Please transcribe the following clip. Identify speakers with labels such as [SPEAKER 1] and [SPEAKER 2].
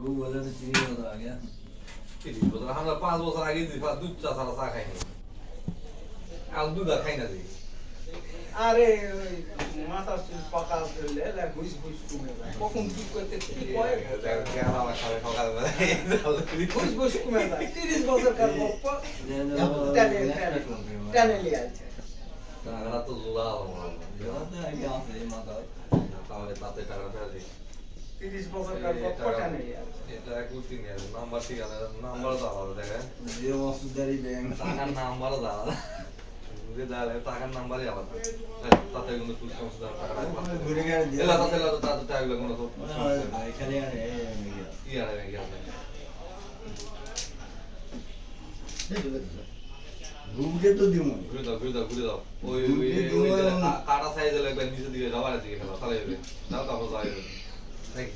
[SPEAKER 1] গুগলের 30 বছর আগে
[SPEAKER 2] 30 বছর আমরা 5 বছর আগে দুধ চা ছাড়া চা খাই না আর দুধ আর খাই না যে
[SPEAKER 3] আরে ওই মাথা পাকা হইলে ঘুষ ঘুষ কমে যায় কখন কি করতে কি কয়
[SPEAKER 2] আমার খাবে সকালবেলা
[SPEAKER 3] ঘুষ ঘুষ কমে যায় 30 বছর কার গপ্প টানে লিয়ে আছে
[SPEAKER 2] টাকাটা তো জোড়া
[SPEAKER 1] আগে আছে মাথা
[SPEAKER 2] তাহলে তাতে টাকাটা ফেলে দিই
[SPEAKER 3] 30 বছর কার গপ্প টানে লিয়ে আছে
[SPEAKER 2] এটা কুর্তি নিয়ে নাম্বার ঠিক আছে নাম্বার দাও দেখেন
[SPEAKER 1] যে ওষুধদারি ব্যাংক
[SPEAKER 2] টাকার নাম্বার দাও বুঝে দাঁড়ালে টাকার নাম্বারই আলাদা তাতে কিন্তু খুব সমস্যা টাকাটা
[SPEAKER 1] ঘুরে গেলে
[SPEAKER 2] এলা তাতে তাতে টাকা কোনো তো
[SPEAKER 1] এখানে
[SPEAKER 2] কি আর ব্যাংকে আছে
[SPEAKER 1] ঘুমকে তো দিমু
[SPEAKER 2] ঘুরে দাও ওই কাটা সাইজে লাগবে নিচের দিকে রাবারের দিকে ফেলা তাহলে হবে দাও তারপর যাবে নাকি